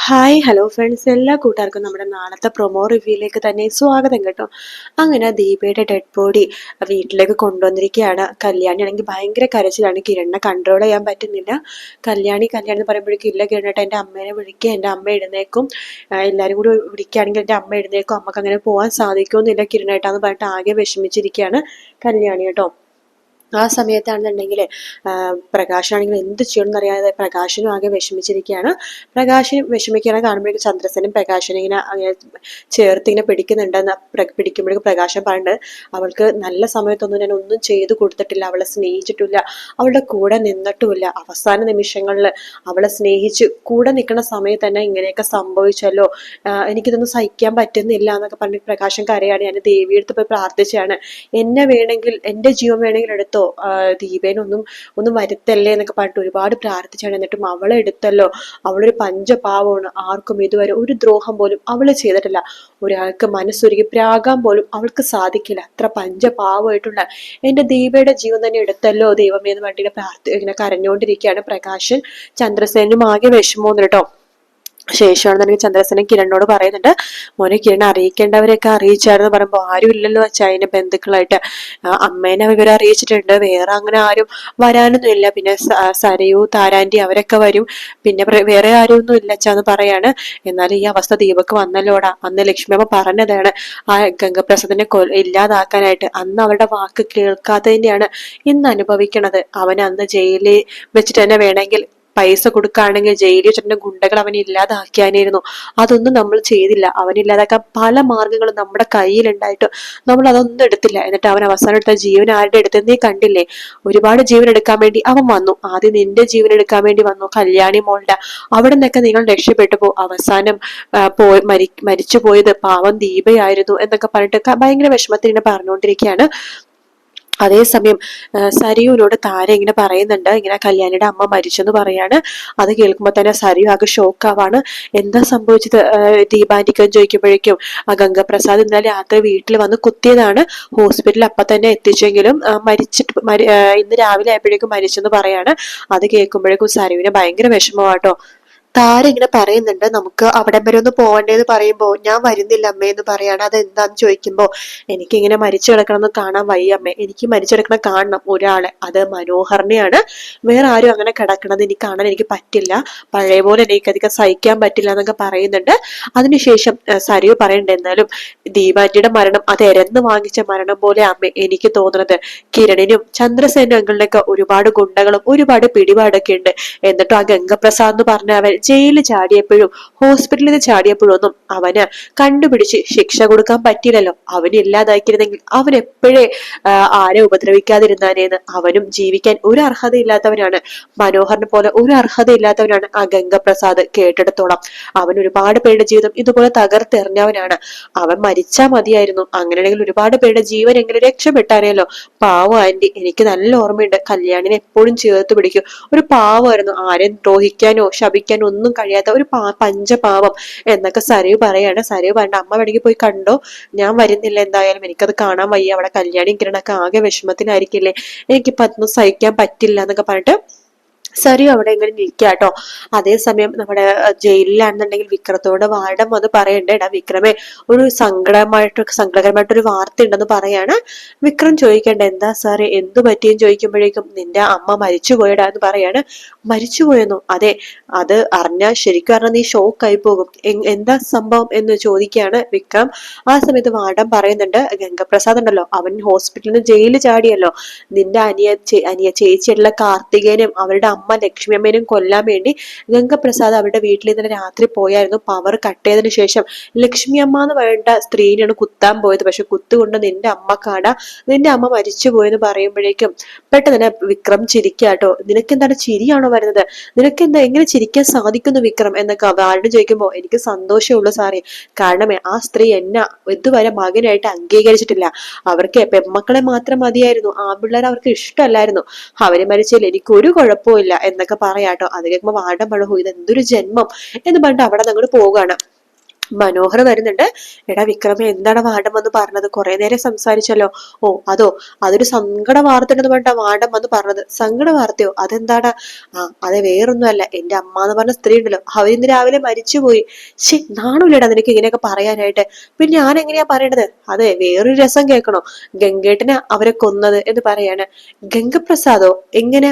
Hi hello friends, എല്ലാ കൂട്ടുകാർക്കും നമ്മുടെ നാളത്തെ പ്രൊമോ റിവ്യൂയിലേക്ക് തന്നെ സ്വാഗതം കേട്ടോ. അങ്ങനെ ദീപയുടെ ഡെഡ് ബോഡി വീട്ടിലേക്ക് കൊണ്ടുവന്നിരിക്കുകയാണ്. കല്യാണി ആണെങ്കിൽ ഭയങ്കര കരച്ചിലാണ്. കിരണിനെ കൺട്രോൾ ചെയ്യാൻ പറ്റുന്നില്ല. കല്യാണി കല്യാണി എന്ന് പറയുമ്പോഴേക്കും ഇല്ല കിരണിട്ട് എൻ്റെ അമ്മേനെ വിളിക്കുക, എൻ്റെ അമ്മ എഴുന്നേക്കും, എല്ലാവരും കൂടി വിളിക്കുകയാണെങ്കിൽ എൻ്റെ അമ്മ എഴുന്നേക്കും, അമ്മക്ക് അങ്ങനെ പോകാൻ സാധിക്കുമെന്നില്ല കിരണേട്ടാന്ന് പറഞ്ഞിട്ട് ആകെ വിഷമിച്ചിരിക്കുകയാണ് കല്യാണി കേട്ടോ. ആ സമയത്താണെന്നുണ്ടെങ്കിൽ പ്രകാശനാണെങ്കിൽ എന്ത് ചെയ്യണമെന്ന് അറിയാതെ പ്രകാശനും ആകെ വിഷമിച്ചിരിക്കുകയാണ്. പ്രകാശനും വിഷമിക്കുകയാണ് കാണുമ്പോഴേക്കും ചന്ദ്രസേനും പ്രകാശനും അങ്ങനെ ചേർത്ത് ഇങ്ങനെ പിടിക്കുന്നുണ്ടെന്ന് പിടിക്കുമ്പോഴേക്കും പ്രകാശൻ പറഞ്ഞിട്ട് അവൾക്ക് നല്ല സമയത്തൊന്നും ഞാൻ ഒന്നും ചെയ്തു കൊടുത്തിട്ടില്ല, അവളെ സ്നേഹിച്ചിട്ടില്ല, അവളുടെ കൂടെ നിന്നിട്ടുമില്ല. അവസാന നിമിഷങ്ങളിൽ അവളെ സ്നേഹിച്ച് കൂടെ നിൽക്കുന്ന സമയത്ത് തന്നെ ഇങ്ങനെയൊക്കെ സംഭവിച്ചല്ലോ, എനിക്കിതൊന്നും സഹിക്കാൻ പറ്റുന്നില്ല എന്നൊക്കെ പറഞ്ഞിട്ട് പ്രകാശൻ കരയാണ്. ഞാൻ ദേവിയെടുത്ത് പോയി പ്രാർത്ഥിച്ചാണ്, എന്നെ വേണമെങ്കിൽ എൻ്റെ ജീവൻ വേണമെങ്കിൽ എടുത്തോ, ദീപേനൊന്നും വരുത്തല്ലേ എന്നൊക്കെ പറഞ്ഞിട്ട് ഒരുപാട് പ്രാർത്ഥിച്ചാണ്. എന്നിട്ടും അവളെ എടുത്തല്ലോ, അവളൊരു പഞ്ചപാവമാണ്, ആർക്കും ഇതുവരെ ഒരു ദ്രോഹം പോലും അവള് ചെയ്തിട്ടില്ല, ഒരാൾക്ക് മനസ്സൊരുക്കി പ്രാകാൻ പോലും അവൾക്ക് സാധിക്കില്ല, അത്ര പഞ്ചപാവമായിട്ടുള്ള എന്റെ ദീപയുടെ ജീവൻ തന്നെ എടുത്തല്ലോ ദൈവമേ എന്ന് പറഞ്ഞിട്ട് ഇങ്ങനെ കരഞ്ഞുകൊണ്ടിരിക്കുകയാണ് പ്രകാശൻ. ചന്ദ്രസേനും ആകെ വിഷമമൊന്നും കേട്ടോ. ശേഷമാണെന്നുണ്ടെങ്കിൽ ചന്ദ്രസേനൻ കിരണിനോട് പറയുന്നുണ്ട്, മോനെ കിരൺ അറിയിക്കേണ്ടവരെയൊക്കെ അറിയിച്ചായിരുന്നു പറയുമ്പോൾ ആരും ഇല്ലല്ലോ അച്ഛാ അതിന്റെ ബന്ധുക്കളായിട്ട്, അമ്മേനെ ഇവരെ അറിയിച്ചിട്ടുണ്ട്, വേറെ അങ്ങനെ ആരും വരാനൊന്നും ഇല്ല, പിന്നെ സരയു താരാന്റി അവരൊക്കെ വരും, പിന്നെ വേറെ ആരും ഒന്നും ഇല്ല അച്ഛാന്ന് പറയാണ്. എന്നാൽ ഈ അവസ്ഥ ദീപക്ക് വന്നല്ലോടാ, അന്ന് ലക്ഷ്മി അമ്മ പറഞ്ഞതാണ് ആ ഗംഗപ്രസാദിനെ ഇല്ലാതാക്കാനായിട്ട്, അന്ന് അവരുടെ വാക്ക് കേൾക്കാത്തതിന്റെയാണ് ഇന്ന് അനുഭവിക്കണത്. അവൻ അന്ന് ജയിലിൽ വെച്ചിട്ട് തന്നെ വേണമെങ്കിൽ പൈസ കൊടുക്കുകയാണെങ്കിൽ ജയിലിൽ വെച്ചിട്ട് ഗുണ്ടകൾ അവനെ ഇല്ലാതാക്കിയാനായിരുന്നു, അതൊന്നും നമ്മൾ ചെയ്തില്ല. അവനില്ലാതാക്കാൻ പല മാർഗങ്ങളും നമ്മുടെ കയ്യിലുണ്ടായിട്ട് നമ്മൾ അതൊന്നും എടുത്തില്ല. എന്നിട്ട് അവൻ അവസാനം എടുത്ത ജീവൻ ആരുടെ എടുത്തെന്നേ കണ്ടില്ലേ, ഒരുപാട് ജീവൻ എടുക്കാൻ വേണ്ടി അവൻ വന്നു, ആദ്യം നിന്റെ ജീവൻ എടുക്കാൻ വേണ്ടി വന്നു കല്യാണി മോളുടെ, അവിടെ നിന്നൊക്കെ നിങ്ങൾ രക്ഷപ്പെട്ടു പോ, അവസാനം മരിച്ചു പോയത് പാവം ദീപയായിരുന്നു എന്നൊക്കെ പറഞ്ഞിട്ട് ഭയങ്കര വിഷമത്തിൽ ഇങ്ങനെ പറഞ്ഞുകൊണ്ടിരിക്കുകയാണ്. അതേസമയം സരിയുവിനോട് താര ഇങ്ങനെ പറയുന്നുണ്ട്, ഇങ്ങനെ കല്യാണിയുടെ അമ്മ മരിച്ചെന്ന് പറയാണ്. അത് കേൾക്കുമ്പോൾ തന്നെ സരിയു ആകെ ഷോക്കാവാണ്. എന്താ സംഭവിച്ചത് ദീപാന്റിക്ക് ചോദിക്കുമ്പോഴേക്കും ഗംഗപ്രസാദ് ഇന്നലെ രാത്രി വീട്ടിൽ വന്ന് കുത്തിയതാണ്, ഹോസ്പിറ്റലിൽ അപ്പൊ തന്നെ എത്തിച്ചെങ്കിലും ഇന്ന് രാവിലെ ആയപ്പോഴേക്കും മരിച്ചെന്ന് പറയാണ്. അത് കേൾക്കുമ്പോഴേക്കും സരിയുവിന് ഭയങ്കര വിഷമമാട്ടോ. താര ഇങ്ങനെ പറയുന്നുണ്ട്, നമുക്ക് അവിടെ വരെ ഒന്ന് പോകണ്ടേന്ന് പറയുമ്പോ ഞാൻ വരുന്നില്ല അമ്മേ എന്ന് പറയാണ്. അതെന്താന്ന് ചോദിക്കുമ്പോ എനിക്കിങ്ങനെ മരിച്ചു കിടക്കണം എന്ന് കാണാൻ വയ്യ അമ്മേ, എനിക്ക് മരിച്ചു കിടക്കണം കാണണം ഒരാളെ, അത് മനോഹരനെയാണ്, വേറെ ആരും അങ്ങനെ കിടക്കണത് എനിക്ക് കാണാൻ എനിക്ക് പറ്റില്ല, പഴയ പോലെ എനിക്കധികം സഹിക്കാൻ പറ്റില്ല എന്നൊക്കെ പറയുന്നുണ്ട്. അതിനുശേഷം സരിയു പറയണ്ട, എന്നാലും ദീപാന്റിയുടെ മരണം അത് എരന്ന് വാങ്ങിച്ച മരണം പോലെ അമ്മ എനിക്ക് തോന്നുന്നത്, കിരണിനും ചന്ദ്രസേന അങ്കിളിനൊക്കെ ഒരുപാട് ഗുണ്ടകളും ഒരുപാട് പിടിപാടൊക്കെ ഉണ്ട്, എന്നിട്ടും ആ ഗംഗപ്രസാദ് എന്ന് പറഞ്ഞ അവൻ ജയിലിൽ ചാടിയപ്പോഴും ഹോസ്പിറ്റലിൽ ചാടിയപ്പോഴും ഒന്നും അവന് കണ്ടുപിടിച്ച് ശിക്ഷ കൊടുക്കാൻ പറ്റിയില്ലല്ലോ, അവന് ഇല്ലാതാക്കിയിരുന്നെങ്കിൽ അവൻ എപ്പോഴേ ആരെ ഉപദ്രവിക്കാതിരുന്നാനേന്ന്. അവനും ജീവിക്കാൻ ഒരു അർഹത ഇല്ലാത്തവനാണ്, മനോഹറിനെ പോലെ ഒരു അർഹത ഇല്ലാത്തവനാണ് ആ ഗംഗപ്രസാദ് കേട്ടിടത്തോളം. അവൻ ഒരുപാട് പേരുടെ ജീവിതം ഇതുപോലെ തകർത്തെറിഞ്ഞവനാണ്, അവൻ മരിച്ചാ മതിയായിരുന്നു, അങ്ങനെയാണെങ്കിൽ ഒരുപാട് പേരുടെ ജീവൻ എങ്ങനെ രക്ഷപ്പെട്ടാനേലോ. പാവം ആന്റി, എനിക്ക് നല്ല ഓർമ്മയുണ്ട്, കല്യാണിനെ എപ്പോഴും ചേർത്ത് പിടിക്കും, ഒരു പാവമായിരുന്നു, ആരെയും ദ്രോഹിക്കാനോ ശപിക്കാനോ ഒന്നും കഴിയാത്ത ഒരു പഞ്ചപാവം എന്നൊക്കെ സരയു പറയാണ്. സരയു പറഞ്ഞ അമ്മ വേണമെങ്കിൽ പോയി കണ്ടോ, ഞാൻ വരുന്നില്ല, എന്തായാലും എനിക്കത് കാണാൻ വയ്യ, അവിടെ കല്യാണി കിരണൊക്കെ ആകെ വിഷമത്തിലായിരിക്കില്ലേ, എനിക്കിപ്പോ അതൊന്നും സഹിക്കാൻ പറ്റില്ല എന്നൊക്കെ പറഞ്ഞിട്ട് സരി അവിടെ ഇങ്ങനെ നിൽക്കാട്ടോ. അതേസമയം നമ്മുടെ ജയിലിലാണെന്നുണ്ടെങ്കിൽ വിക്രത്തോട് വാർഡൻ വന്ന് പറയണ്ടേ, എടാ വിക്രമേ ഒരു സങ്കടകരമായിട്ടൊരു വാർത്ത ഉണ്ടെന്ന് പറയാണ്. വിക്രം ചോദിക്കണ്ട, എന്താ സാറേ എന്തു പറ്റിയെന്ന് ചോദിക്കുമ്പോഴേക്കും നിന്റെ അമ്മ മരിച്ചുപോയടാ എന്ന് പറയാണ്. മരിച്ചുപോയെന്നോ? അതെ, അത് അറിഞ്ഞാൽ ശരിക്കും പറഞ്ഞാൽ നീ ഷോക്കായി പോകും, എന്താ സംഭവം എന്ന് ചോദിക്കുകയാണ് വിക്രം. ആ സമയത്ത് വാർഡൻ പറയുന്നുണ്ട്, ഗംഗപ്രസാദ് ഉണ്ടല്ലോ അവൻ ഹോസ്പിറ്റലിൽ നിന്ന് ജയിലിൽ ചാടിയല്ലോ, നിന്റെ അനിയ ചേച്ചിയുള്ള കാർത്തികേനും അവരുടെ അമ്മ ലക്ഷ്മി അമ്മേനും കൊല്ലാൻ വേണ്ടി ഗംഗപ്രസാദ് അവരുടെ വീട്ടിൽ ഇന്നലെ രാത്രി പോയായിരുന്നു. പവർ കട്ട് ചെയ്തതിനു ശേഷം ലക്ഷ്മി അമ്മ എന്ന് പറയേണ്ട സ്ത്രീനെയാണ് കുത്താൻ പോയത്, പക്ഷെ കുത്തുകൊണ്ട് നിന്റെ അമ്മക്കാട, നിന്റെ അമ്മ മരിച്ചു പോയെന്ന് പറയുമ്പോഴേക്കും പെട്ടെന്ന് തന്നെ വിക്രം ചിരിക്കാട്ടോ. നിനക്ക് എന്താണ് ചിരിയാണോ വരുന്നത്, നിനക്ക് എന്താ എങ്ങനെ ചിരിക്കാൻ സാധിക്കുന്നു വിക്രം എന്നൊക്കെ ആരുടെ ചോദിക്കുമ്പോ എനിക്ക് സന്തോഷമേ ഉള്ളൂ സാറേ, കാരണം ആ സ്ത്രീ എന്നെ ഇതുവരെ മകനായിട്ട് അംഗീകരിച്ചിട്ടില്ല, അവർക്ക് പെൺമക്കളെ മാത്രം മതിയായിരുന്നു, ആൺപിള്ളേർ അവർക്ക് ഇഷ്ടമല്ലായിരുന്നു, അവര് മരിച്ചതിൽ എനിക്ക് ഒരു കുഴപ്പമില്ല എന്നൊക്കെ പറയാട്ടോ. അത് കേൾക്കുമ്പോ വാടം പഴഹു ഇത് എന്തൊരു ജന്മം എന്ന് പറഞ്ഞിട്ട് അവിടെ അങ്ങോട്ട് പോവുകയാണ്. മനോഹർ വരുന്നുണ്ട്. എടാ വിക്രമ, എന്താണ് വാർഡൻ വന്ന് പറഞ്ഞത്? കുറെ നേരം സംസാരിച്ചല്ലോ. ഓ അതോ, അതൊരു സങ്കട വാർത്ത ഉണ്ടെന്ന് പറഞ്ഞിട്ടാ വാർഡൻ വന്ന് പറഞ്ഞത്. സങ്കട വാർത്തയോ? അതെന്താടാ? അതെ വേറൊന്നുമല്ല, എന്റെ അമ്മ എന്ന് പറഞ്ഞ സ്ത്രീ ഉണ്ടല്ലോ, അവരിന്ന് രാവിലെ മരിച്ചുപോയി. ശേ, നാണമില്ലടാ നിനക്ക് ഇങ്ങനെയൊക്കെ പറയാനായിട്ട്. പിന്നെ ഞാൻ എങ്ങനെയാ പറയേണ്ടത്? അതെ, വേറൊരു രസം കേൾക്കണോ? ഗംഗേട്ടനെ അവരെ കൊന്നത് എന്ന് പറയാണ്. ഗംഗപ്രസാദോ? എങ്ങനെ?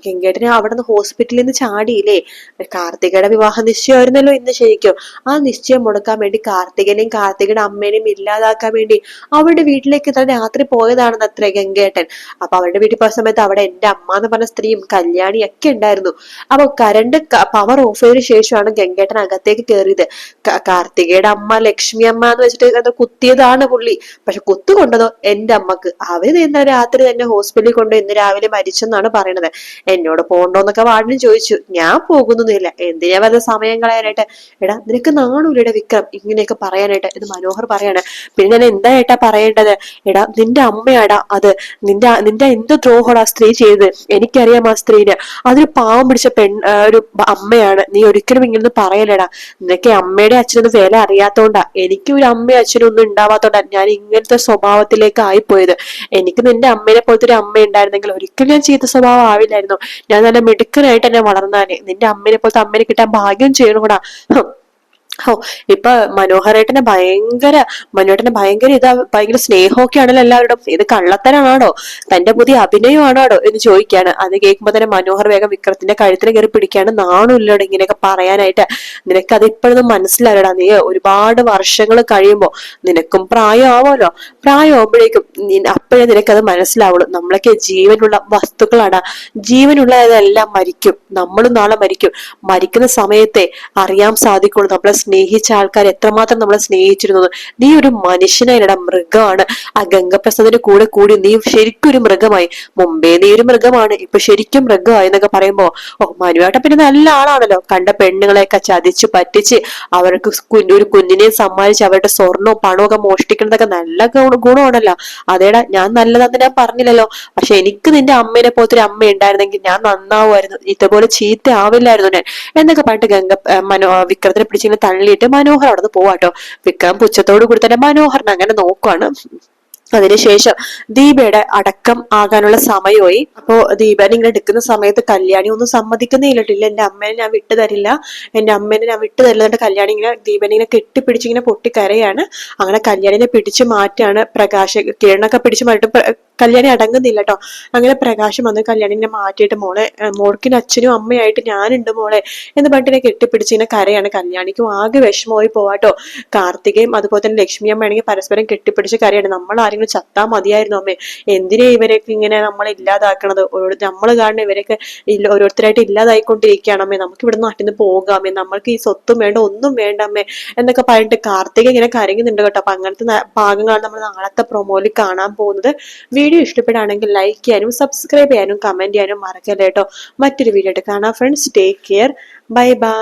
ഗംഗേട്ടനെ അവിടെ നിന്ന് ഹോസ്പിറ്റലിൽ നിന്ന് ചാടിയില്ലേ? കാർത്തികയുടെ വിവാഹ നിശ്ചയമായിരുന്നല്ലോ ഇന്ന് ശരിക്കും. ആ നിശ്ചയം മുടക്കാൻ വേണ്ടി കാർത്തികനെയും കാർത്തികയുടെ അമ്മേനെയും ഇല്ലാതാക്കാൻ വേണ്ടി അവരുടെ വീട്ടിലേക്ക് തന്നെ രാത്രി പോയതാണെന്ന് അത്രേ ഗംഗേട്ടൻ. അപ്പൊ അവരുടെ വീട്ടിൽ പോയ സമയത്ത് അവിടെ എന്റെ അമ്മ എന്ന് പറഞ്ഞ സ്ത്രീയും കല്യാണിയൊക്കെ ഉണ്ടായിരുന്നു. അപ്പൊ കറണ്ട് പവർ ഓഫ് ചെയ്തതിനു ശേഷമാണ് ഗംഗേട്ടൻ അകത്തേക്ക് കയറിയത്. കാർത്തികയുടെ അമ്മ ലക്ഷ്മി അമ്മ എന്ന് വെച്ചിട്ട് അത് കുത്തിയതാണ് പുള്ളി. പക്ഷെ കുത്തു കൊണ്ടതോ എന്റെ അമ്മക്ക്. അവര് ഇന്ന് രാത്രി തന്നെ ഹോസ്പിറ്റലിൽ കൊണ്ട് ഇന്ന് രാവിലെ മരിച്ചെന്നാണ് പറയണത്. എന്നോട് പോണ്ടോന്നൊക്കെ വാർഡനും ചോദിച്ചു. ഞാൻ പോകുന്നൊന്നുമില്ല, എന്തിനാ വെറുതെ സമയം കളയാനായിട്ട്. എടാ നിനക്ക് നാണൂലയുടെ വിക്രം ഇങ്ങനെയൊക്കെ പറയാനായിട്ട് എന്ന് മനോഹർ പറയാണ്. പിന്നെ ഞാൻ എന്താ ഏട്ടാ പറയേണ്ടത്? എടാ നിന്റെ അമ്മയാടാ അത്. നിന്റെ എന്ത് ദ്രോഹോടാ സ്ത്രീ ചെയ്ത്? എനിക്കറിയാം ആ സ്ത്രീനെ. അതൊരു പാവം പിടിച്ച ഒരു അമ്മയാണ്. നീ ഒരിക്കലും ഇങ്ങനെ പറയലടാ. നിനക്ക് അമ്മയുടെ അച്ഛനൊന്നും വില അറിയാത്തോണ്ടാ. എനിക്ക് ഒരു അമ്മയും അച്ഛനും ഒന്നും ഉണ്ടാവാത്തോണ്ടാ ഞാൻ ഇങ്ങനത്തെ സ്വഭാവത്തിലേക്ക് ആയിപ്പോയത്. എനിക്ക് നിന്റെ അമ്മേനെ പോലത്തെ ഒരു അമ്മ ഉണ്ടായിരുന്നെങ്കിൽ ഒരിക്കലും ഞാൻ ചെയ്ത സ്വഭാവം ആവില്ലായിരുന്നു. ഞാൻ നല്ല മിടുക്കനായിട്ട് തന്നെ വളർന്നാനെ. നിന്റെ അമ്മേനെ പോലത്തെ അമ്മേനെ കിട്ടാൻ ഭാഗ്യം ചെയ്യണൂടാ. ഓ, ഇപ്പൊ മനുവേട്ടനെ ഭയങ്കര ഭയങ്കര സ്നേഹമൊക്കെ ആണല്ലോ എല്ലാവരോടും. ഇത് കള്ളത്തരമാണോ? തന്റെ പുതിയ അഭിനയമാണോ എന്ന് ചോദിക്കാണ്. അത് കേൾക്കുമ്പോ തന്നെ മനോഹർ വേഗം വിക്രത്തിന്റെ കഴുത്തിന് കയറി പിടിക്കാണ്. നാണുല്ലടോ ഇങ്ങനെയൊക്കെ പറയാനായിട്ട്. നിനക്ക് അത് ഇപ്പോഴൊന്നും മനസ്സിലായടാ. നീ ഒരുപാട് വർഷങ്ങൾ കഴിയുമ്പോ നിനക്കും പ്രായമാവോലോ. പ്രായമാകുമ്പോഴേക്കും അപ്പോഴേ നിനക്കത് മനസ്സിലാവുള്ളൂ. നമ്മളൊക്കെ ജീവനുള്ള വസ്തുക്കളാണ്. ജീവനുള്ളതെല്ലാം മരിക്കും. നമ്മളും നാളെ മരിക്കും. മരിക്കുന്ന സമയത്തെ അറിയാൻ സാധിക്കുള്ളൂ നമ്മളെ സ്നേഹിച്ച ആൾക്കാർ എത്രമാത്രം നമ്മളെ സ്നേഹിച്ചിരുന്നത്. നീ ഒരു മനുഷ്യനായിരടാ, മൃഗമാണ്. ആ ഗംഗപ്രസാദിന്റെ കൂടെ കൂടി നീ ശരിക്കും ഒരു മൃഗമായി. മുമ്പേ നീ ഒരു മൃഗമാണ്, ഇപ്പൊ ശരിക്കും മൃഗമായി എന്നൊക്കെ പറയുമ്പോ മനുവേട്ടൻ പിന്നെ നല്ല ആളാണല്ലോ. കണ്ട പെണ്ണുങ്ങളെയൊക്കെ ചതിച്ചു പറ്റിച്ച് അവർക്ക് ഒരു കുഞ്ഞിനെ സമ്മാനിച്ച് അവരുടെ സ്വർണവും പണവും ഒക്കെ മോഷ്ടിക്കുന്നതൊക്കെ നല്ല ഗുണമാണല്ലോ. അതേടാ, ഞാൻ നല്ലതെന്ന് ഞാൻ പറഞ്ഞില്ലല്ലോ. പക്ഷെ എനിക്ക് നിന്റെ അമ്മേനെ പോലത്തെ ഒരു അമ്മ ഉണ്ടായിരുന്നെങ്കിൽ ഞാൻ നന്നാവുമായിരുന്നു. ഇതുപോലെ ചീത്ത ആവില്ലായിരുന്നു ഞാൻ എന്നൊക്കെ പറഞ്ഞിട്ട് വിക്രത്തിനെ പിടിച്ചിങ്ങനെ തള്ളിയിട്ട് മനോഹർ അവിടെ നിന്ന് പോവാട്ടോ. വിക്രം പുച്ഛത്തോടു കൂടി തന്നെ മനോഹറിനെ അങ്ങനെ നോക്കുവാണ്. അതിനുശേഷം ദീപയുടെ അടക്കം ആകാനുള്ള സമയമായി. അപ്പോ ദീപനെ ഇങ്ങനെ എടുക്കുന്ന സമയത്ത് കല്യാണി ഒന്നും സമ്മതിക്കുന്നില്ല. എന്റെ അമ്മേനെ ഞാൻ വിട്ടുതരില്ല, എന്റെ അമ്മേനെ ഞാൻ വിട്ടുതരില്ല എന്നിട്ട് കല്യാണി ഇങ്ങനെ ദീപനെ ഇങ്ങനെ കെട്ടിപ്പിടിച്ച് ഇങ്ങനെ പൊട്ടിക്കരയാണ്. അങ്ങനെ കല്യാണിനെ പിടിച്ചു മാറ്റാണ് പ്രകാശ്. കിരണൊക്കെ പിടിച്ചു മാറ്റിട്ട് കല്യാണി അടങ്ങുന്നില്ല കേട്ടോ. അങ്ങനെ പ്രകാശം വന്ന് കല്യാണിനെ മാറ്റിയിട്ട് മോൾക്കിന് അച്ഛനും അമ്മയായിട്ട് ഞാനുണ്ട് മോളെ എന്ന് പറഞ്ഞിട്ട് കെട്ടിപ്പിടിച്ച് ഇങ്ങനെ കരയാണ്. കല്യാണിക്കും ആകെ വിഷമമായി പോവാട്ടോ. കാർത്തികയും അതുപോലെ തന്നെ ലക്ഷ്മി അമ്മയാണെങ്കിൽ പരസ്പരം കെട്ടിപ്പിടിച്ച് കരയാണ്. നമ്മൾ ആരെങ്കിലും ചത്താ മതിയായിരുന്നു അമ്മേ, എന്തിനാ ഇവരൊക്കെ ഇങ്ങനെ നമ്മളെ ഇല്ലാതാക്കണത്? നമ്മൾ കാണുന്ന ഇവരൊക്കെ ഓരോരുത്തരായിട്ട് ഇല്ലാതായിക്കൊണ്ടിരിക്കുകയാണ് അമ്മേ. നമുക്ക് ഇവിടെ നാട്ടിൽ നിന്ന് പോകാമേ, നമ്മൾക്ക് ഈ സ്വത്തും വേണ്ട ഒന്നും വേണ്ട അമ്മേ എന്നൊക്കെ പറഞ്ഞിട്ട് കാർത്തിക ഇങ്ങനെ കരയുന്നുണ്ട് കേട്ടോ. അപ്പൊ അങ്ങനത്തെ ഭാഗങ്ങളാണ് നമ്മൾ നാളത്തെ പ്രൊമോയിൽ കാണാൻ പോകുന്നത്. വീഡിയോ ഇഷ്ടപ്പെടുകയാണെങ്കിൽ ലൈക്ക് ചെയ്യാനും സബ്സ്ക്രൈബ് ചെയ്യാനും കമന്റ് ചെയ്യാനും മറക്കല്ലേ കേട്ടോ. മറ്റൊരു വീഡിയോ ആയിട്ട് കാണാം friends. Take care. Bye bye.